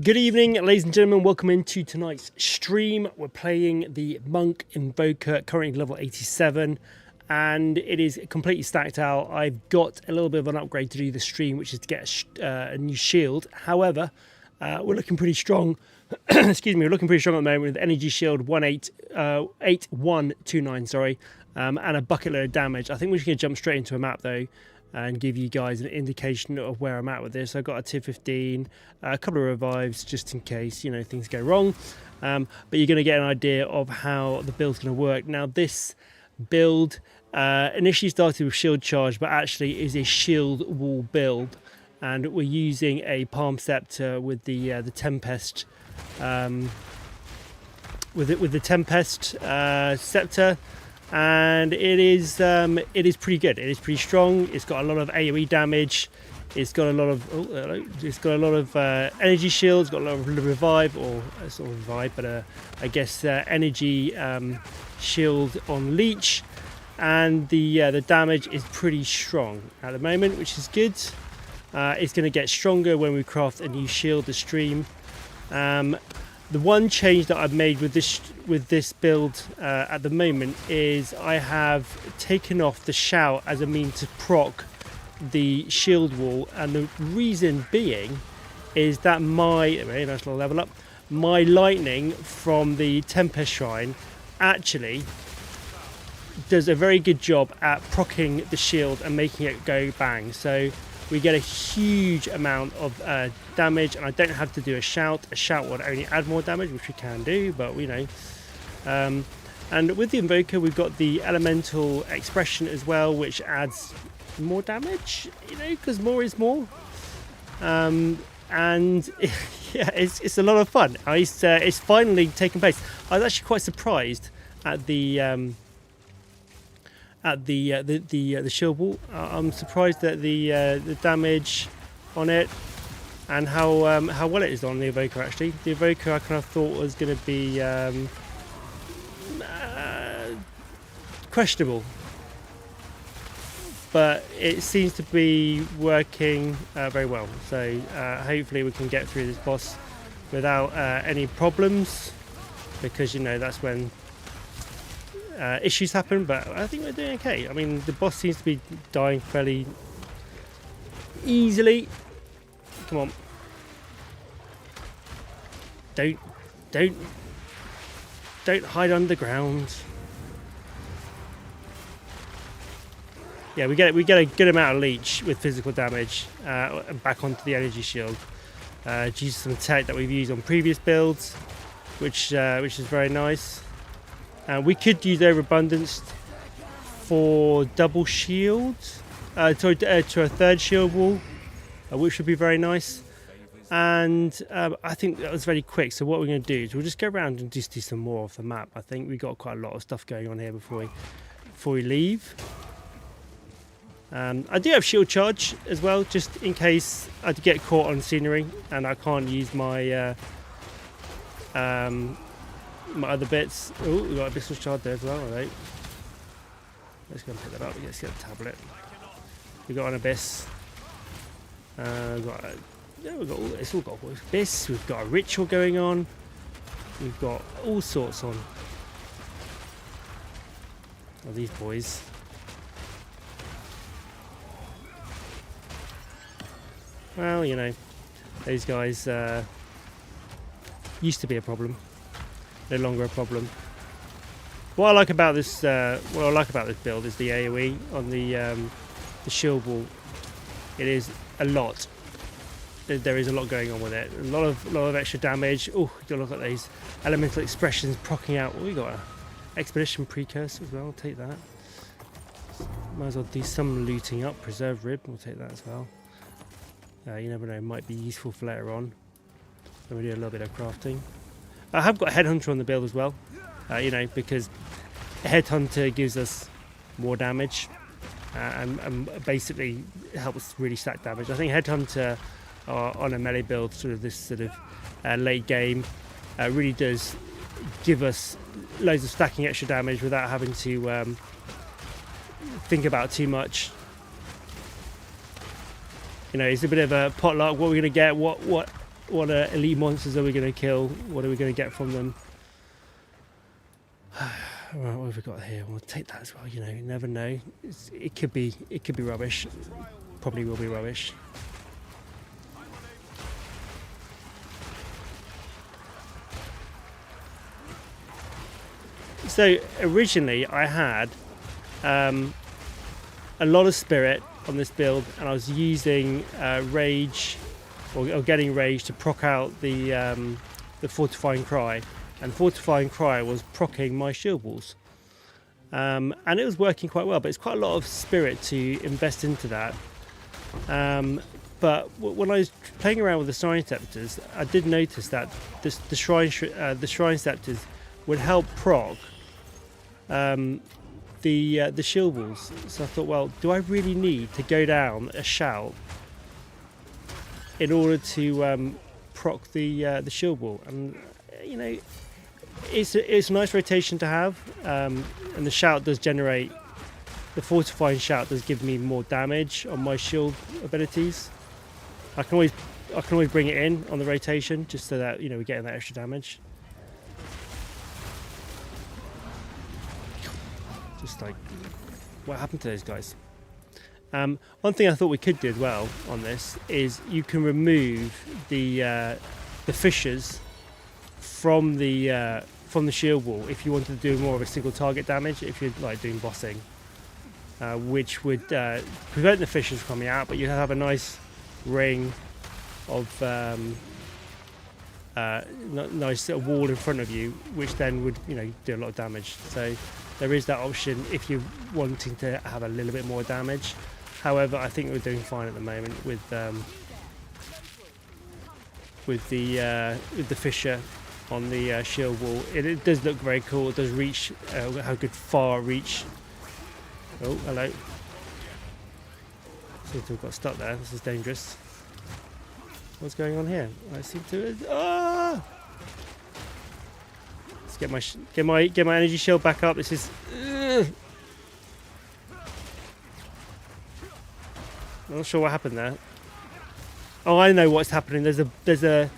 Good evening, ladies and gentlemen. Welcome into tonight's stream. We're playing the Monk Invoker, currently level 87, and it is completely stacked out. I've got a little bit of an upgrade to do the stream, which is to get a new shield. However, we're looking pretty strong. Excuse me, we're looking pretty strong at the moment with energy shield 8129, sorry, and a bucket load of damage. I think we're just going to jump straight into a map though, and give you guys an indication of where I'm at with this. I've got a tier 15, a couple of revives just in case, you know, things go wrong. But you're going to get an idea of how the build's going to work. Now, this build initially started with shield charge, but actually is a shield wall build. And we're using a palm scepter with the Tempest, with the Tempest scepter. And it is pretty good. It is pretty strong. It's got a lot of AoE damage. It's got a lot of energy shield. It's got a lot of revive, or it's not revive, but I guess energy shield on leech, and the damage is pretty strong at the moment, which is good. It's going to get stronger when we craft a new shield to stream. The one change that I've made with this build at the moment is I have taken off the shout as a means to proc the shield wall, and the reason being is that my very nice little level up, my lightning from the Tempest Shrine actually does a very good job at proccing the shield and making it go bang. So we get a huge amount of damage, and I don't have to do a shout. A shout would only add more damage, which we can do, but we know. And with the Invoker, we've got the Elemental Expression as well, which adds more damage, you know, because more is more. And yeah, it's a lot of fun. It's finally taken place. I was actually quite surprised at the shield wall. I'm surprised at the damage on it and how well it is on the Evoker. Actually, the Evoker I kind of thought was going to be questionable, but it seems to be working very well. So hopefully we can get through this boss without any problems, because you know that's when issues happen, but I think we're doing okay. I mean, the boss seems to be dying fairly easily. Come on. Don't hide underground. Yeah, we get a good amount of leech with physical damage back onto the energy shield due to some tech that we've used on previous builds, which is very nice. We could use overabundance for double shield, to a third shield wall, which would be very nice. And I think that was very quick. So what we're going to do is we'll just go around and just do some more of the map. I think we've got quite a lot of stuff going on here before we leave. I do have shield charge as well, just in case I get caught on scenery and I can't use my my other bits. Oh, we've got Abyssal Shard there as well, alright. Let's go and pick that up. Let's get a tablet. We've got an Abyss. It's all got Abyss. We've got a ritual going on. We've got all sorts on. Oh, these boys. Well, you know, those guys used to be a problem. No longer a problem. What I like about this build is the AoE on the shield wall. It is a lot. There is a lot going on with it. A lot of extra damage. Oh, you gotta look at these elemental expressions procking out. Oh, we got an expedition precursor as well. I'll take that. Might as well do some looting up. Preserve rib. We'll take that as well. You never know. Might be useful for later on when we do a little bit of crafting. I have got a Headhunter on the build as well, you know, because a Headhunter gives us more damage and basically helps really stack damage. I think Headhunter on a melee build, sort of this sort of late game, really does give us loads of stacking extra damage without having to think about too much. You know, it's a bit of a potluck. What we're going to get, what elite monsters are we going to kill? What are we going to get from them? Right, what have we got here? We'll take that as well. You know, you never know. It could be rubbish. Probably will be rubbish. So originally I had a lot of spirit on this build, and I was using rage or getting rage to proc out the fortifying cry, and fortifying cry was proccing my shield walls, and it was working quite well. But it's quite a lot of spirit to invest into that. But when I was playing around with the Shrine Scepters, I did notice that the Shrine Scepters would help proc the shield walls. So I thought, well, do I really need to go down a shout in order to proc the shield wall? And you know, it's a nice rotation to have, and the shout does generate, the fortifying shout does give me more damage on my shield abilities. I can always bring it in on the rotation just so that, you know, we're getting that extra damage. Just like, what happened to those guys? One thing I thought we could do as well on this is you can remove the fissures from the shield wall if you wanted to do more of a single target damage, if you're like doing bossing, which would prevent the fissures coming out, but you have a nice ring of nice wall in front of you, which then would, you know, do a lot of damage. So there is that option if you're wanting to have a little bit more damage. However, I think we're doing fine at the moment with the fissure on the shield wall. It does look very cool. It does reach, how good far reach. Oh, hello. Seems to have got stuck there. This is dangerous. What's going on here? I seem to. Ah! Let's get my energy shield back up. This is. I'm not sure what happened there. Oh, I know what's happening. There's a bit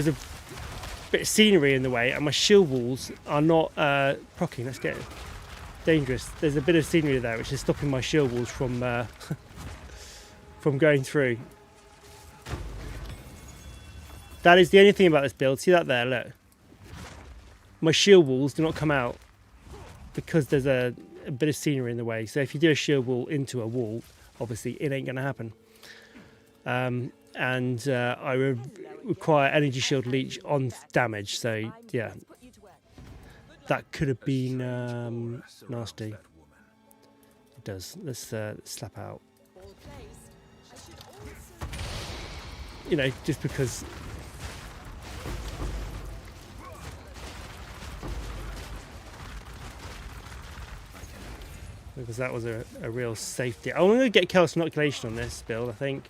of scenery in the way, and my shield walls are not proccing. Let's get it. Dangerous. There's a bit of scenery there which is stopping my shield walls from from going through. That is the only thing about this build. See that there? Look. My shield walls do not come out because there's a bit of scenery in the way. So if you do a shield wall into a wall, obviously it ain't going to happen. And I require energy shield leech on damage. So yeah, that could have been nasty. It does. Let's slap out. You know, just because. Because that was a real safety. I'm going to get Chaos Inoculation on this build. I think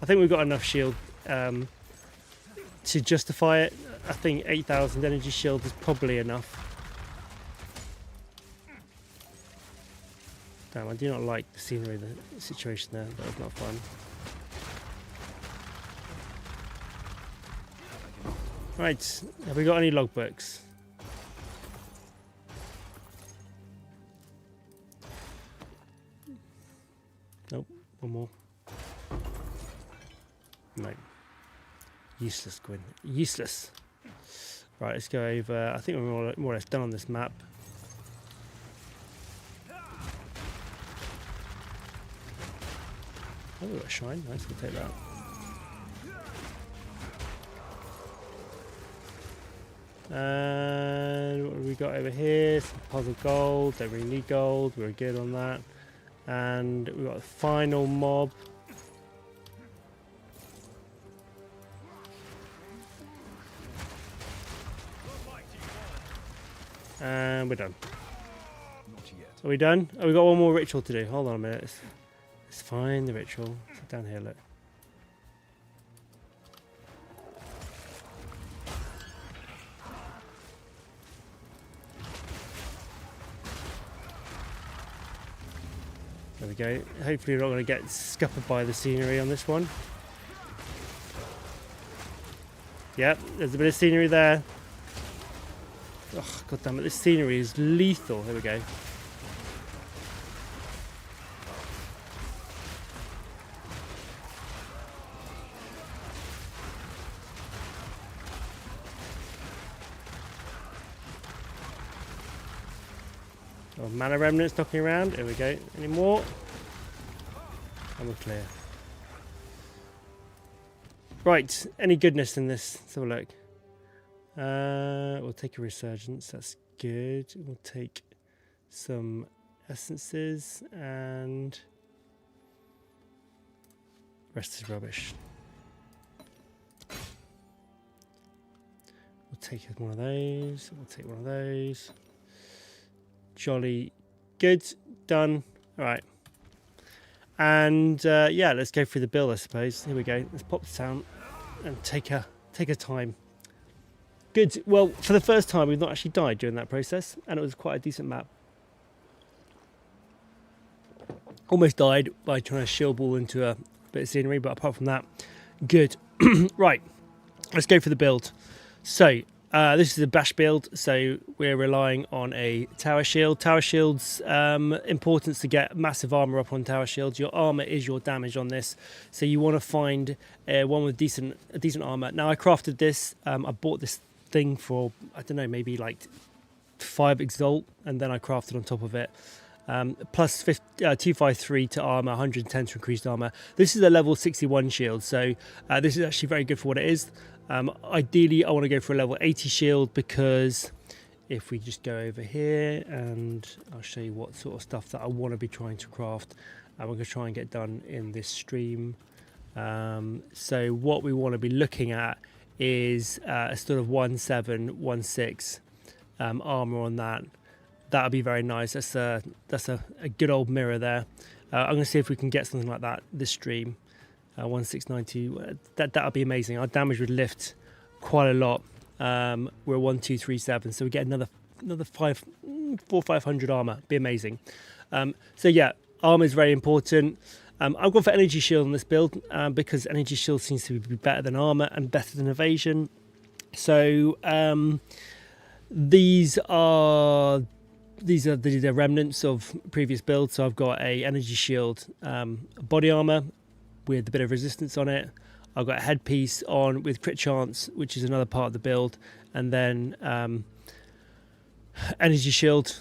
we've got enough shield to justify it. I think 8,000 energy shield is probably enough. Damn, I do not like the scenery, the situation there. That was not fun. Right, have we got any logbooks? Nope, one more. No. Useless, Gwyn. Useless. Right, let's go over. I think we're more or less done on this map. Oh, we've got a shrine. Nice, we'll take that. And what have we got over here? Some puzzle gold. Don't really need gold. We're good on that. And we've got a final mob. And we're done. Are we done? Oh, we've got one more ritual to do. Hold on a minute. Let's find the ritual. It's down here, look. There we go. Hopefully we're not going to get scuppered by the scenery on this one. Yep, there's a bit of scenery there. Oh, god damn it, this scenery is lethal. Here we go. Oh, mana remnants knocking around. Here we go. Any more? And we're clear. Right, any goodness in this? Let's have a look. We'll take a resurgence, that's good. We'll take some essences and rest is rubbish. We'll take one of those, we'll take one of those. Jolly good, done. Alright. And yeah, let's go through the build, I suppose. Here we go. Let's pop this down and take a time. Good. Well, for the first time, we've not actually died during that process, and it was quite a decent map. Almost died by trying to shield ball into a bit of scenery, but apart from that, good. Right, let's go for the build. So, this is a bash build, so we're relying on a tower shield. Tower shields, importance to get massive armor up on tower shields. Your armor is your damage on this, so you want to find one with decent armor. Now, I crafted this. I bought this thing for, I don't know, maybe like 5 exalt, and then I crafted on top of it. Plus 253 to armor, 110 to increased armor. This is a level 61 shield, so this is actually very good for what it is. Ideally, I want to go for a level 80 shield, because if we just go over here and I'll show you what sort of stuff that I want to be trying to craft, and we're going to try and get done in this stream. So what we want to be looking at is a sort of 1716 armor on that. That'll be very nice. That's a good old mirror there. I'm going to see if we can get something like that this stream. 1692. That'll be amazing. Our damage would lift quite a lot. We're 1237, so we get another 500 armor. Be amazing. So yeah, armor is very important. I've gone for energy shield on this build because energy shield seems to be better than armor and better than evasion. So these are the remnants of previous builds. So I've got a energy shield, body armor with a bit of resistance on it. I've got a headpiece on with crit chance, which is another part of the build, and then energy shield,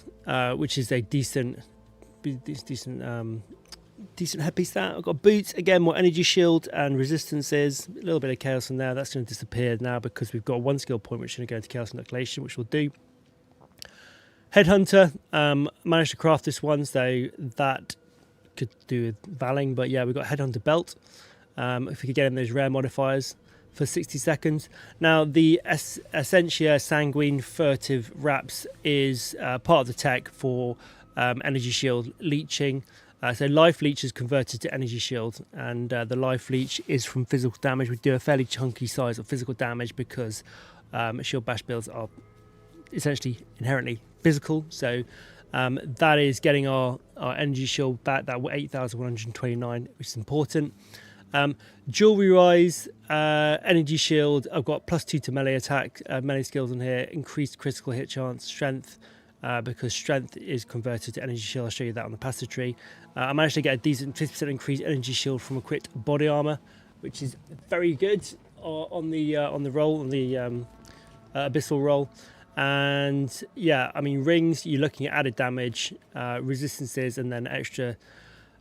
which is a decent headpiece. That I've got boots, again more energy shield and resistances, a little bit of chaos in there. That's going to disappear now because we've got one skill point which is going to go into chaos inoculation, which we'll do. Headhunter, managed to craft this one, so that could do with Valing, but yeah, we've got Headhunter belt. If we could get in those rare modifiers for 60 seconds. Now, the Essentia Sanguine Furtive Wraps is part of the tech for energy shield leeching. So life leech is converted to energy shield, and the life leech is from physical damage. We do a fairly chunky size of physical damage because shield bash builds are essentially inherently physical. So that is getting our energy shield back, that 8,129, which is important. Jewelry rise, energy shield. I've got +2 to melee attack, melee skills on here, increased critical hit chance, strength, because strength is converted to energy shield. I'll show you that on the passage tree. I managed to get a decent 50% increased energy shield from equipped body armor, which is very good on the roll, on the abyssal roll. And yeah, I mean, rings, you're looking at added damage, resistances, and then extra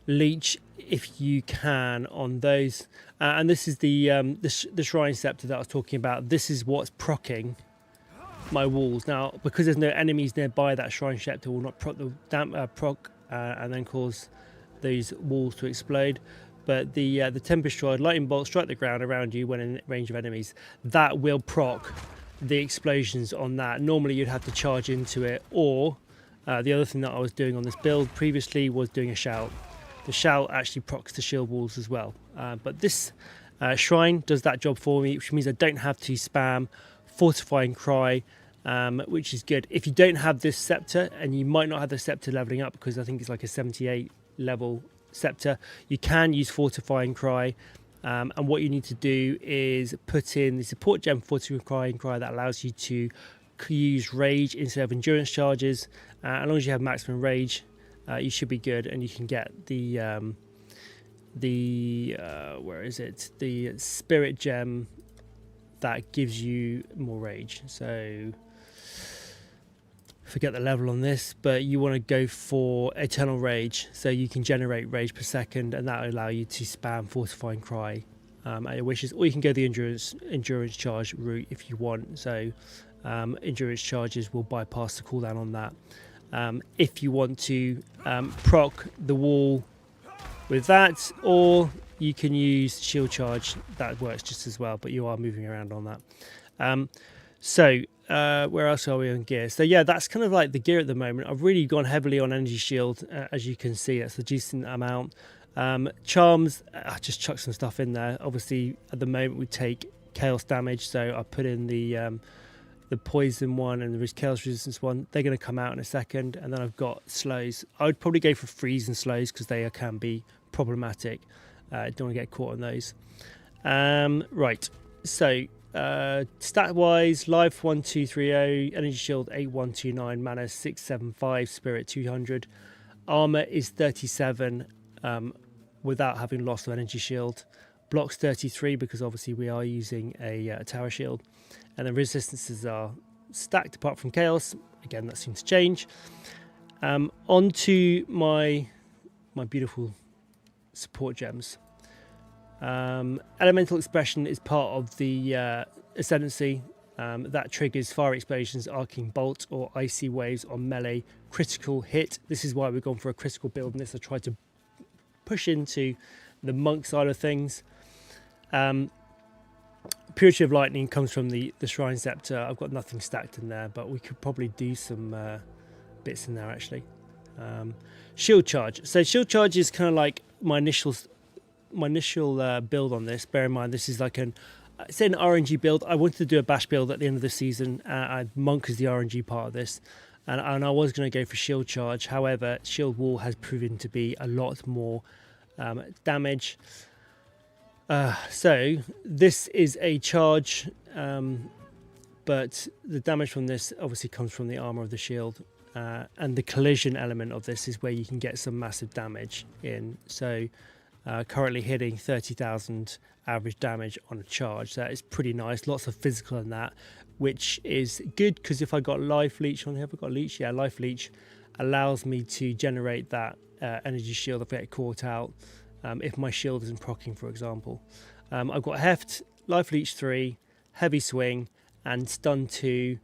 leech if you can on those. And this is the shrine scepter that I was talking about. This is what's proccing my walls. Now, because there's no enemies nearby, that shrine scepter will not proc and then cause these walls to explode. But the Tempest Stride, lightning bolt, strike the ground around you when in range of enemies. That will proc the explosions on that. Normally you'd have to charge into it, or the other thing that I was doing on this build previously was doing a shout. The shout actually procs the shield walls as well. But this shrine does that job for me, which means I don't have to spam Fortifying Cry, which is good. If you don't have this scepter, and you might not have the scepter leveling up because I think it's like a 78 level scepter, you can use Fortifying Cry And what you need to do is put in the support gem Fortifying Cry that allows you to use rage instead of endurance charges. As long as you have maximum rage, you should be good, and you can get the where is it? The spirit gem that gives you more rage. So forget the level on this, but you want to go for eternal rage, so you can generate rage per second, and that will allow you to spam Fortifying Cry at your wishes, or you can go the endurance charge route if you want. So endurance charges will bypass the cooldown on that. If you want to proc the wall with that, or you can use shield charge, that works just as well, but you are moving around on that. Where else are we on gear? So yeah, that's kind of like the gear at the moment. I've really gone heavily on energy shield, as you can see. That's a decent amount. Charms, I just chucked some stuff in there. Obviously at the moment we take chaos damage, so I put in the poison one and the chaos resistance one. They're going to come out in a second. And then I've got slows. I would probably go for freeze and slows because they can be problematic. Don't want to get caught on those. Right, so stat wise, life 1230, energy shield 8129, mana 675, spirit 200, armor is 37 without having lost of energy shield, blocks 33 because obviously we are using a tower shield, and the resistances are stacked apart from chaos. Again, that seems to change. Onto my beautiful support gems. Elemental Expression is part of the Ascendency. That triggers Fire Explosions, Arcing Bolt, or Icy Waves on melee critical hit. This is why we've gone for a critical build in this. I tried to push into the monk side of things. Purity of Lightning comes from the Shrine Scepter. I've got nothing stacked in there, but we could probably do some bits in there actually. Shield Charge. So Shield Charge is kind of like my initial build on this. Bear in mind, this is like it's an RNG build. I wanted to do a bash build at the end of the season. Monk is the RNG part of this, and I was going to go for Shield Charge. However, Shield Wall has proven to be a lot more damage. So this is a charge, but the damage from this obviously comes from the armor of the shield, and the collision element of this is where you can get some massive damage in. So currently hitting 30,000 average damage on a charge. That is pretty nice. Lots of physical in that, which is good because if I got life leech on here, have I got leech? Yeah, life leech allows me to generate that energy shield if I get caught out. If my shield isn't proccing, for example. I've got Heft, Life Leech 3, Heavy Swing, and Stun 2,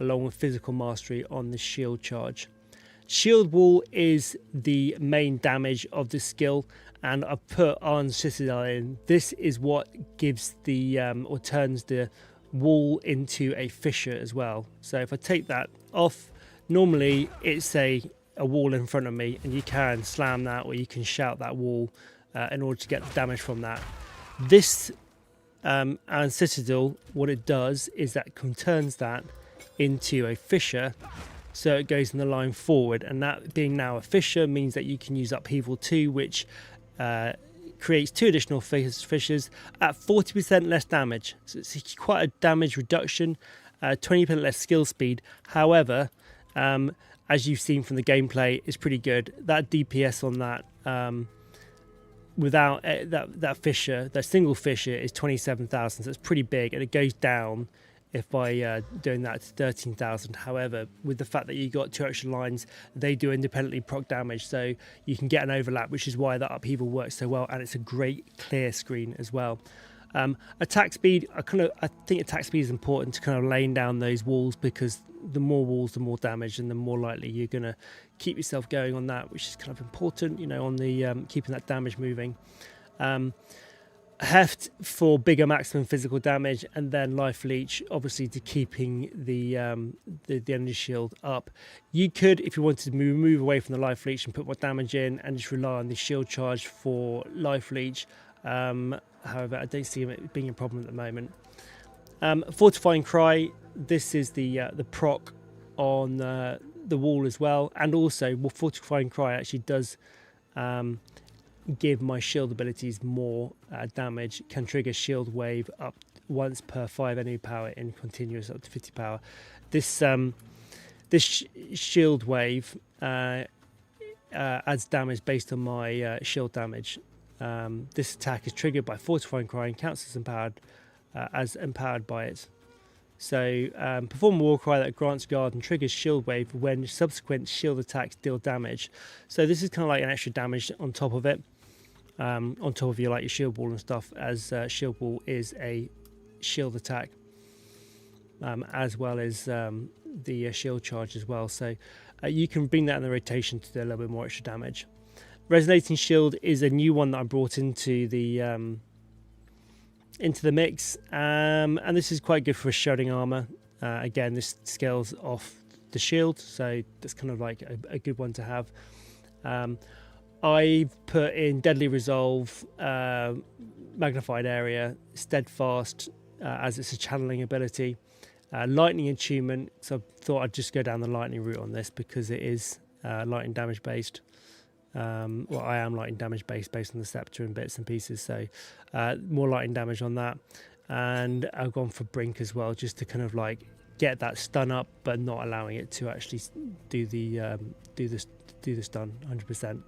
along with Physical Mastery on the shield charge. Shield Wall is the main damage of this skill, and I've put on Citadel in. This is what gives the, or turns the wall into a fissure as well. So if I take that off, normally it's a wall in front of me, and you can slam that or you can shout that wall in order to get the damage from that. This and Citadel, what it does is that turns that into a fissure, so it goes in the line forward, and that being now a fissure means that you can use Upheaval 2, which creates 2 additional fissures at 40% less damage. So it's quite a damage reduction, 20% less skill speed. However, as you've seen from the gameplay, it's pretty good. That DPS on that without that fissure, that single fissure, is 27,000, so it's pretty big, and it goes down if by doing that to 13,000. However, with the fact that you got 2 extra lines, they do independently proc damage, so you can get an overlap, which is why that upheaval works so well, and it's a great clear screen as well. Attack speed, I think attack speed is important to kind of laying down those walls, because the more walls, the more damage, and the more likely you're going to keep yourself going on that, which is kind of important, you know, on the keeping that damage moving. Heft for bigger maximum physical damage, and then Life Leech obviously to keeping the energy shield up. You could, if you wanted to move away from the Life Leech and put more damage in and just rely on the shield charge for Life Leech. However, I don't see it being a problem at the moment. Fortifying Cry, this is the proc on the wall as well, and also Fortifying Cry actually does give my shield abilities more damage, can trigger shield wave up once per 5 enemy power in continuous up to 50 power. This shield wave adds damage based on my shield damage. This attack is triggered by fortifying cry and counts as empowered by it. So perform a war cry that grants guard and triggers shield wave when subsequent shield attacks deal damage. So this is kind of like an extra damage on top of it, on top of your shield wall and stuff, as shield wall is a shield attack, as well as the shield charge as well. So you can bring that in the rotation to do a little bit more extra damage. Resonating shield is a new one that I brought into the mix, and this is quite good for shredding armor. Again, this scales off the shield, so that's kind of like a good one to have. I've put in Deadly Resolve, Magnified Area, Steadfast, as it's a channeling ability, Lightning Attunement, so I thought I'd just go down the lightning route on this because it is lightning damage based. Well, I am lightning damage based on the scepter and bits and pieces, so more lightning damage on that. And I've gone for Brink as well, just to kind of like get that stun up, but not allowing it to actually do the stun 100%.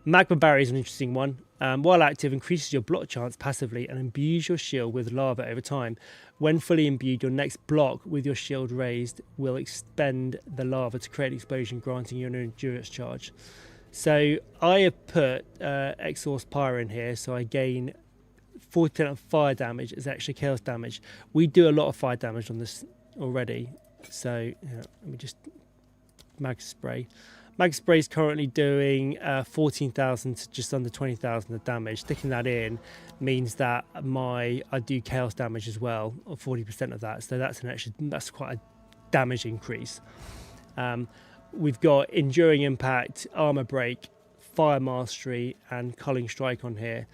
Magma Barrier is an interesting one. While active, increases your block chance passively and imbues your shield with lava over time. When fully imbued, your next block with your shield raised will expend the lava to create an explosion, granting you an endurance charge. So I have put Exhaust Pyre in here, so I gain 40% of fire damage as extra chaos damage. We do a lot of fire damage on this already, so let me just Mag Spray. Mag Spray is currently doing 14,000 to just under 20,000 of damage. Sticking that in means that I do chaos damage as well, or 40% of that. So that's quite a damage increase. We've got Enduring Impact, Armor Break, Fire Mastery, and Culling Strike on here.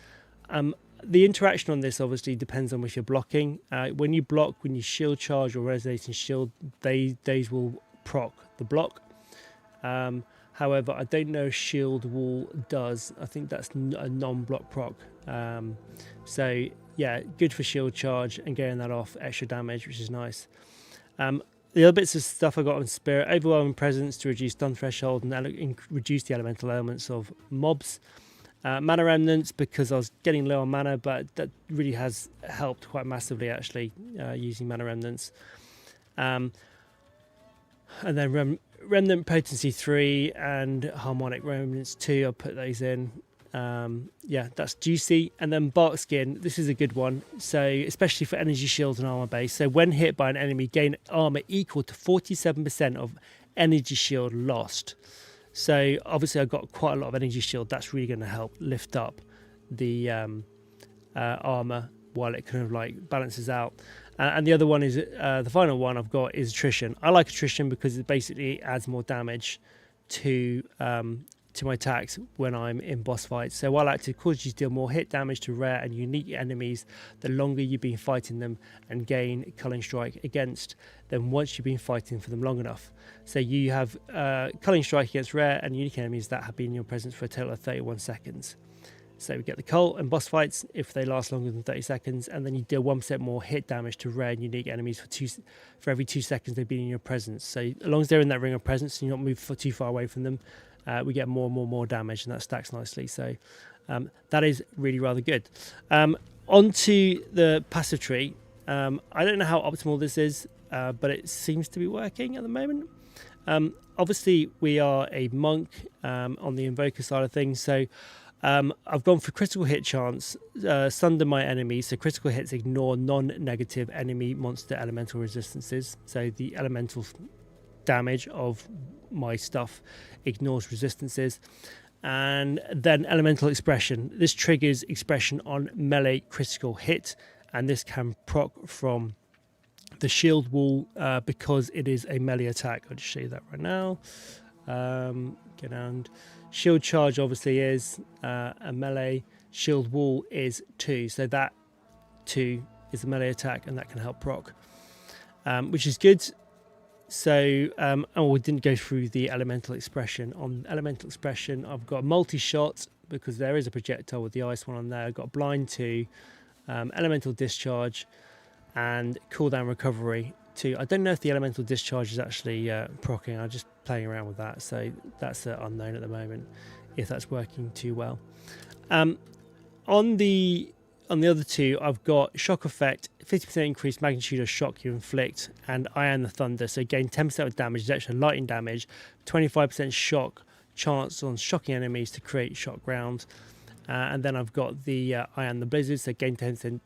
The interaction on this obviously depends on if you're blocking. When you block, when you shield charge or resonating shield, these will proc the block. However, I don't know if Shield Wall does. I think that's a non-block proc. So yeah, good for shield charge and getting that off, extra damage, which is nice. The other bits of stuff I got on Spirit: Overwhelming Presence to reduce stun threshold and reduce the elemental elements of mobs. Mana Remnants, because I was getting low on mana, but that really has helped quite massively actually, using Mana Remnants. And then Remnant Potency 3 and Harmonic Remnants 2, I'll put those in. Yeah, that's juicy. And then Bark Skin, this is a good one, so especially for energy shields and armor base. So when hit by an enemy, gain armor equal to 47% of energy shield lost. So obviously I've got quite a lot of energy shield. That's really going to help lift up the armor while it kind of like balances out. And the other one is the final one I've got is Attrition. I like Attrition because it basically adds more damage to my attacks when I'm in boss fights. So while active, causes you to deal more hit damage to rare and unique enemies the longer you've been fighting them, and gain Culling Strike against them once you've been fighting for them long enough. So you have Culling Strike against rare and unique enemies that have been in your presence for a total of 31 seconds. So we get the cult and boss fights if they last longer than 30 seconds, and then you deal 1% more hit damage to rare and unique enemies for every 2 seconds they've been in your presence. So as long as they're in that ring of presence and you're not moved too far away from them, we get more damage, and that stacks nicely. So that is really rather good. Onto the passive tree. I don't know how optimal this is, but it seems to be working at the moment. Obviously, we are a monk on the Invoker side of things, so I've gone for critical hit chance, sunder my enemies, so critical hits ignore non-negative enemy monster elemental resistances. So the elemental damage of my stuff ignores resistances. And then elemental expression. This triggers expression on melee critical hit, and this can proc from the shield wall because it is a melee attack. I'll just show you that right now. Get down. Shield charge obviously is a melee. Shield wall is 2, so that 2 is a melee attack, and that can help proc, which is good. Oh, we didn't go through the elemental expression. On elemental expression, I've got multi-shot because there is a projectile with the ice one on there. I've got blind 2, elemental discharge, and cooldown recovery 2. I don't know if the elemental discharge is actually proccing. I'm just playing around with that, so that's unknown at the moment if that's working too well. On the other two, I've got shock effect, 50% increased magnitude of shock you inflict, and I am the thunder. So gain 10% of damage, extra lightning damage, 25% shock chance on shocking enemies to create shock ground. And then I've got the I am the blizzard, so gain 10%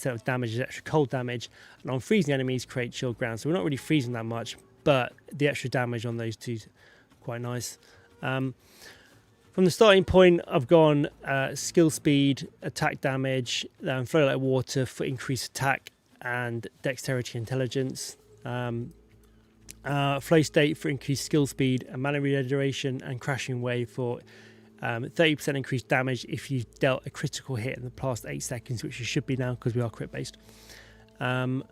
of damage is extra cold damage, and on freezing enemies create chill ground. So we're not really freezing that much, but the extra damage on those two is quite nice. From the starting point, I've gone skill speed, attack damage, flow like water for increased attack and dexterity intelligence, flow state for increased skill speed, and mana regeneration, and crashing wave for 30% increased damage if you've dealt a critical hit in the past 8 seconds, which you should be now because we are crit based. I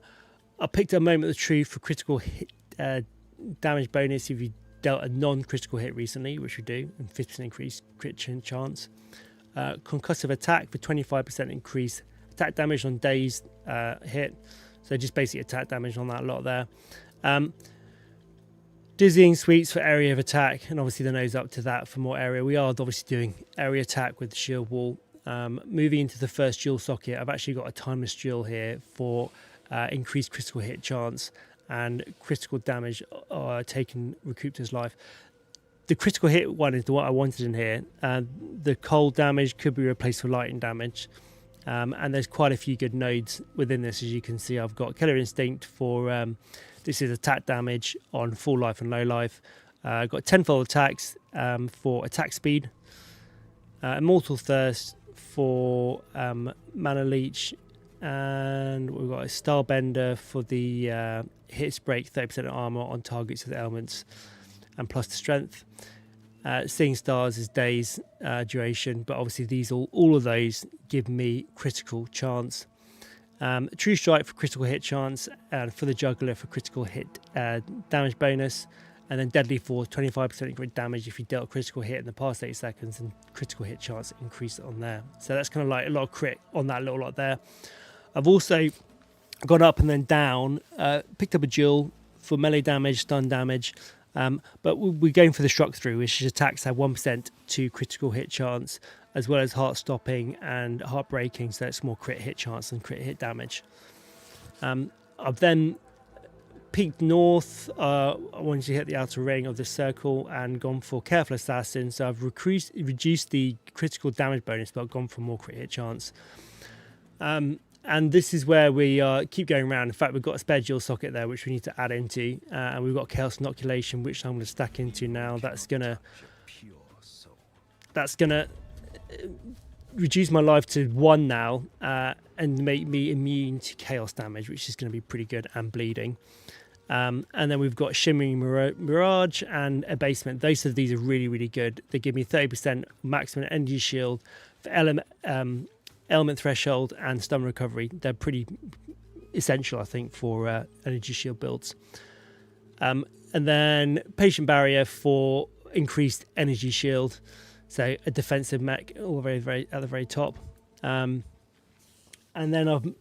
picked a moment of truth for critical hit damage bonus if you dealt a non-critical hit recently, which we do, and 50% increased crit chance. Concussive attack for 25% increased attack damage on dazed hit, so just basic attack damage on that lot there. Dizzying sweeps for area of attack, and obviously the nose up to that for more area. We are obviously doing area attack with the shield wall. Moving into the first dual socket, I've actually got a timeless dual here for increased critical hit chance and critical damage taken recouped his life. The critical hit one is the one I wanted in here. The cold damage could be replaced with lightning damage, and there's quite a few good nodes within this. As you can see, I've got Killer Instinct for this is attack damage on full life and low life. I've got tenfold attacks for attack speed, Immortal Thirst for mana leech, and we've got a Starbender for the hits break 30% armor on targets with elements and plus the strength. Seeing Stars is days duration, but obviously these all of those give me critical chance. True Strike for critical hit chance, and for the Juggler for critical hit damage bonus, and then Deadly Force 25% increased damage if you dealt a critical hit in the past 8 seconds, and critical hit chance increased on there. So that's kind of like a lot of crit on that little lot there. I've also gone up and then down, picked up a duel for melee damage, stun damage, but we're going for the struck through, which attacks have 1% to critical hit chance, as well as heart stopping and heart breaking, so it's more crit hit chance and crit hit damage. I've then peeked north. I wanted to hit the outer ring of the circle and gone for Careful Assassin, so I've reduced the critical damage bonus, but I've gone for more crit hit chance. And this is where we keep going around. In fact, we've got a spare dual socket there, which we need to add into. And we've got Chaos Inoculation, which I'm going to stack into now. That's gonna reduce my life to 1 now, and make me immune to chaos damage, which is going to be pretty good, and bleeding. And then we've got Shimmering Mirage and Abasement. Those of these are really, really good. They give me 30% maximum energy shield for element threshold and stun recovery. They're pretty essential, I think, for energy shield builds. And then Patient Barrier for increased energy shield, so a defensive mech all very at the very top. And then I've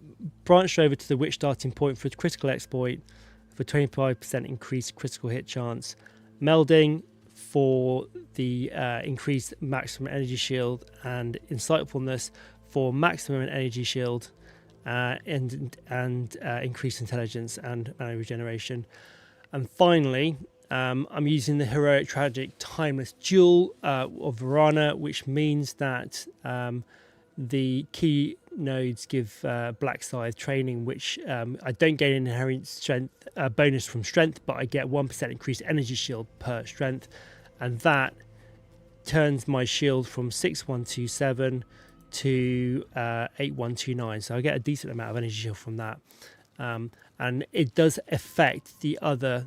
branched over to the Witch Starting Point for critical exploit for 25% increased critical hit chance, Melding for the increased maximum energy shield, and Insightfulness for maximum energy shield, and increased intelligence and mana regeneration. And finally, I'm using the Heroic Tragic Timeless Duel of Varana, which means that the key nodes give Black Scythe training, which I don't gain an inherent strength bonus from strength, but I get 1% increased energy shield per strength, and that turns my shield from 6127 to 8129, so I get a decent amount of energy shield from that. And it does affect the other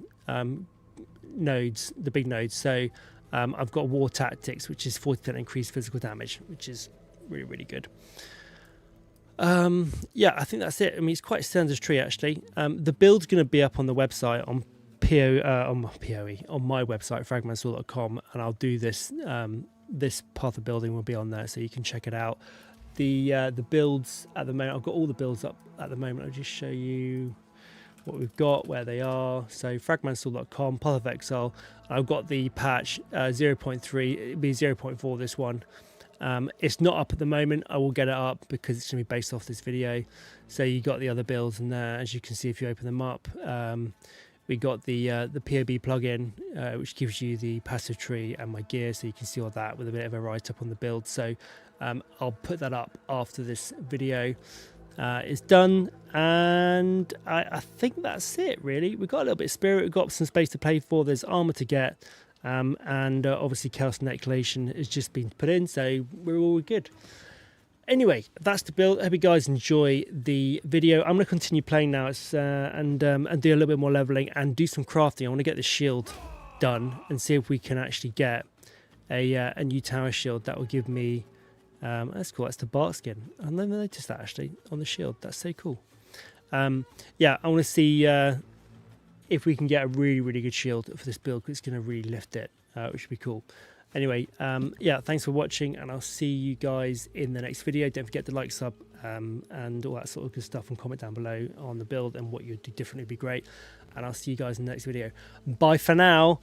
nodes, the big nodes. So I've got War Tactics, which is 40% increased physical damage, which is really, really good. Yeah, I think that's it. I mean, it's quite a standard tree, actually. The build's going to be up on the website. I'm on my website, fragmansaul.com, and I'll do this. This path of building will be on there, so you can check it out. The builds at the moment, I've got all the builds up at the moment. I'll just show you what we've got, where they are. So fragmansaul.com, Path of Exile. I've got the patch 0.3, it'll be 0.4 this one. It's not up at the moment. I will get it up because it's going to be based off this video. So you got the other builds in there, as you can see if you open them up. We got the POB plugin, which gives you the passive tree and my gear, so you can see all that with a bit of a write-up on the build. So I'll put that up after this video is done, and I think that's it really. We've got a little bit of spirit, we've got some space to play for, there's armor to get, and obviously Chaos Necrolation has just been put in, so we're all good. Anyway, that's the build. I hope you guys enjoy the video. I'm going to continue playing now and do a little bit more leveling and do some crafting. I want to get the shield done and see if we can actually get a new tower shield that will give me... that's cool, that's the bark skin. I never noticed that actually on the shield. That's so cool. Yeah, I want to see if we can get a really, really good shield for this build, because it's going to really lift it, which would be cool. Anyway, yeah, thanks for watching, and I'll see you guys in the next video. Don't forget to like, sub, and all that sort of good stuff, and comment down below on the build and what you'd do differently would be great. And I'll see you guys in the next video. Bye for now.